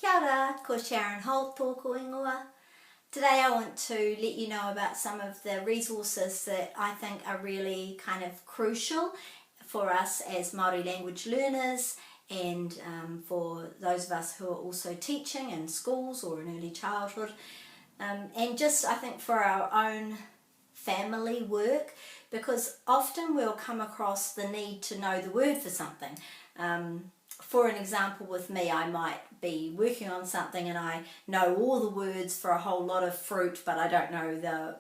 Kia ora, ko Sharon Holt tōku ingoa. Today I want to let you know about some of the resources that I think are really kind of crucial for us as Māori language learners and for those of us who are also teaching in schools or in early childhood, and just I think for our own family work, because often we'll come across the need to know the word for something. For an example, with me, I might be working on something and I know all the words for a whole lot of fruit, but I don't know the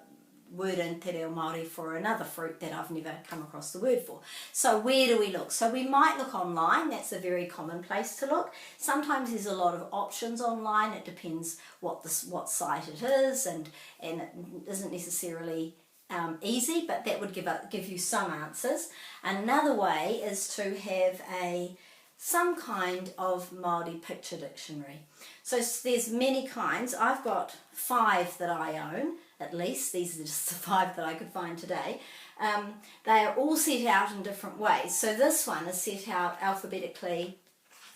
word in Te Reo Māori for another fruit that I've never come across the word for. So where do we look? So we might look online. That's a very common place to look. Sometimes there's a lot of options online. It depends what site it is, and it isn't necessarily easy, but that would give you some answers. Another way is to have some kind of Māori picture dictionary. So there's many kinds. I've got 5 that I own, at least. These are just the 5 that I could find today. They are all set out in different ways. So this one is set out alphabetically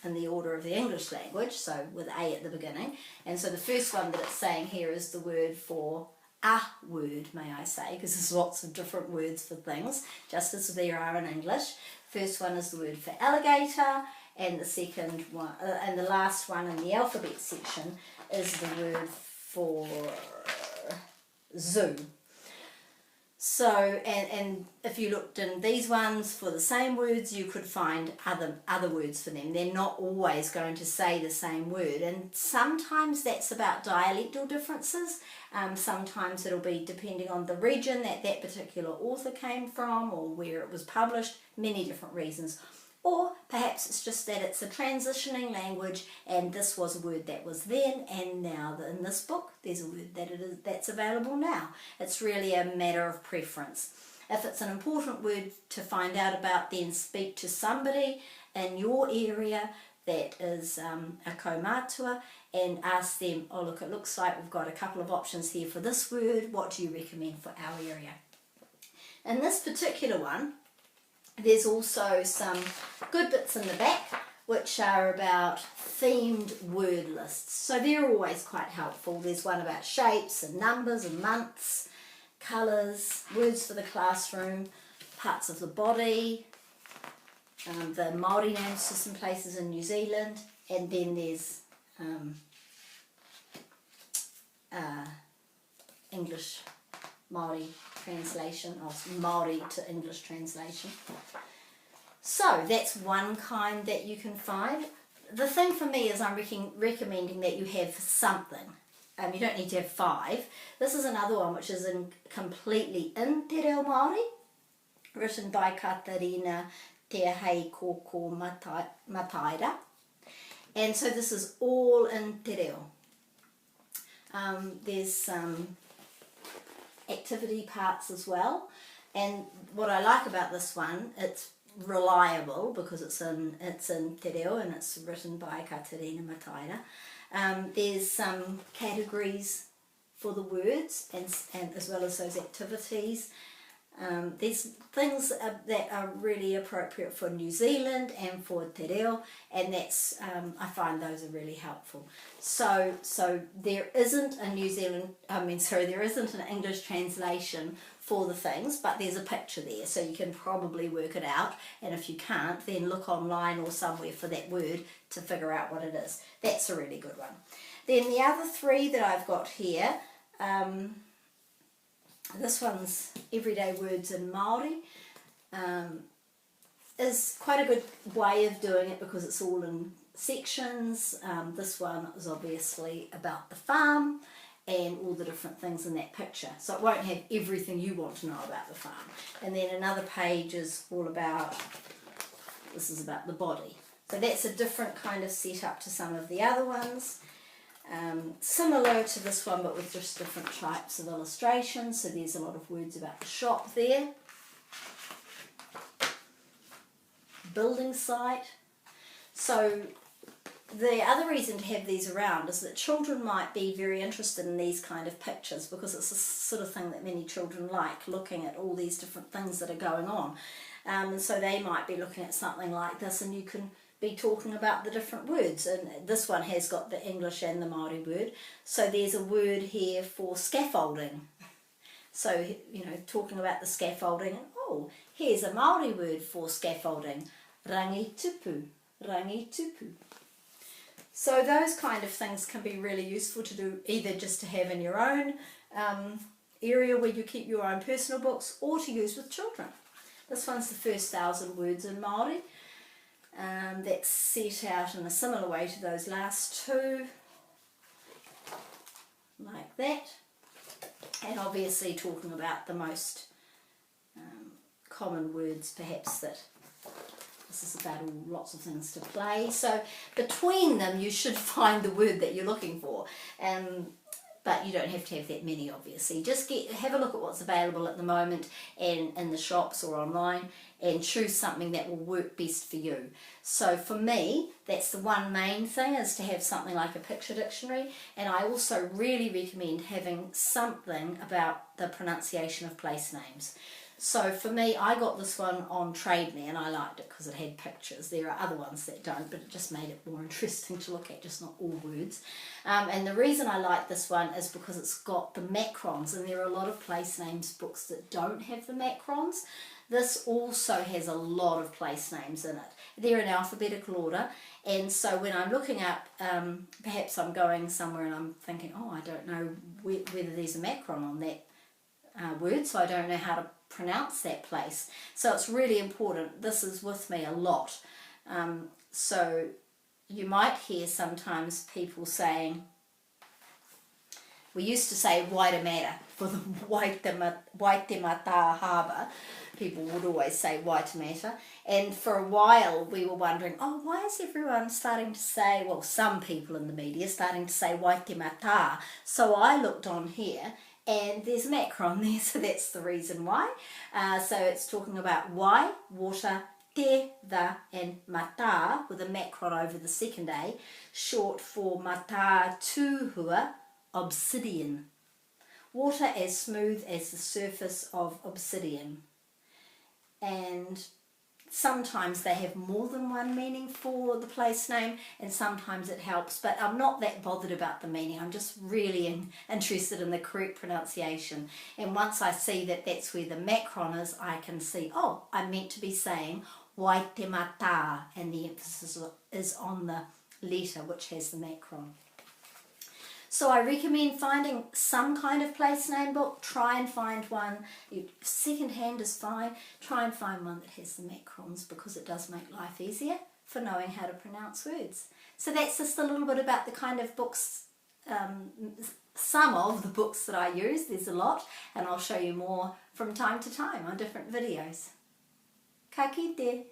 in the order of the English language, so with A at the beginning. And so the first one that it's saying here is the word for a word, may I say, because there's lots of different words for things, just as there are in English. First one is the word for alligator, and the second one, and the last one in the alphabet section is the word for zoo. So, and if you looked in these ones for the same words, you could find other words for them. They're not always going to say the same word, and sometimes that's about dialectal differences. Sometimes it'll be depending on the region that particular author came from or where it was published, many different reasons. Or perhaps it's just that it's a transitioning language and this was a word that was then, and now in this book there's a word that's available now. It's really a matter of preference. If it's an important word to find out about, then speak to somebody in your area that is a kaumātua and ask them, oh look, it looks like we've got a couple of options here for this word, what do you recommend for our area? In this particular one, there's also some good bits in the back which are about themed word lists. So they're always quite helpful. There's one about shapes and numbers and months, colours, words for the classroom, parts of the body, the Māori names for some places in New Zealand, and then there's English Māori translation, or Māori to English translation. So that's one kind that you can find. The thing for me is I'm recommending that you have something. You don't need to have 5. This is another one which is completely in Te Reo Māori, written by Katarina Te Hei Kōkō Mataira. And so this is all in Te Reo. There's some activity parts as well, and what I like about this one, it's reliable because it's in Te Reo and it's written by Katarina Mataira. There's some categories for the words and as well as those activities. There's things that are really appropriate for New Zealand and for Te Reo, and that's I find those are really helpful. So there isn't there isn't an English translation for the things, but there's a picture there, so you can probably work it out, and if you can't, then look online or somewhere for that word to figure out what it is. That's a really good one. Then the other 3 that I've got here, this one's Everyday Words in Māori, is quite a good way of doing it because it's all in sections. This one is obviously about the farm and all the different things in that picture. So it won't have everything you want to know about the farm. And then another page is all about, this is about the body. So that's a different kind of setup to some of the other ones. Similar to this one, but with just different types of illustrations. So there's a lot of words about the shop there. Building site. So the other reason to have these around is that children might be very interested in these kind of pictures because it's the sort of thing that many children like, looking at all these different things that are going on. And so they might be looking at something like this, and you can be talking about the different words, and this one has got the English and the Māori word. So there's a word here for scaffolding. So, you know, talking about the scaffolding, oh, here's a Māori word for scaffolding, rangi tupu, rangi tupu. So those kind of things can be really useful to do, either just to have in your own area where you keep your own personal books, or to use with children. This one's the first 1,000 words in Māori. That's set out in a similar way to those last two, like that. And obviously talking about the most common words, perhaps, that this is about lots of things to play. So between them you should find the word that you're looking for. But you don't have to have that many, obviously. Just have a look at what's available at the moment and in the shops or online, and choose something that will work best for you. So for me, that's the one main thing, is to have something like a picture dictionary. And I also really recommend having something about the pronunciation of place names. So for me, I got this one on Trade Me, and I liked it because it had pictures. There are other ones that don't, but it just made it more interesting to look at, just not all words. And the reason I like this one is because it's got the macrons, and there are a lot of place names books that don't have the macrons. This also has a lot of place names in it. They're in alphabetical order, and so when I'm looking up, perhaps I'm going somewhere and I'm thinking, oh, I don't know whether there's a macron on that word, so I don't know how to pronounce that place. So it's really important. This is with me a lot. So you might hear sometimes people saying, we used to say Waitemata for the Waitemata harbour. People would always say Waitemata, and for a while we were wondering, oh, why is everyone starting to say, well, some people in the media starting to say Waitemata. So I looked on here, and there's a macron there, so that's the reason why. So it's talking about wai, water, te, the, and mata, with a macron over the second A, short for mata tuhua, obsidian. Water as smooth as the surface of obsidian. And sometimes they have more than one meaning for the place name, and sometimes it helps, but I'm not that bothered about the meaning. I'm just really interested in the correct pronunciation, and once I see that that's where the macron is, I can see, oh, I'm meant to be saying Waitemata, and the emphasis is on the letter which has the macron. So I recommend finding some kind of place name book. Try and find one. Second hand is fine. Try and find one that has the macrons, because it does make life easier for knowing how to pronounce words. So that's just a little bit about the kind of books, some of the books that I use. There's a lot, and I'll show you more from time to time on different videos. Ka kite.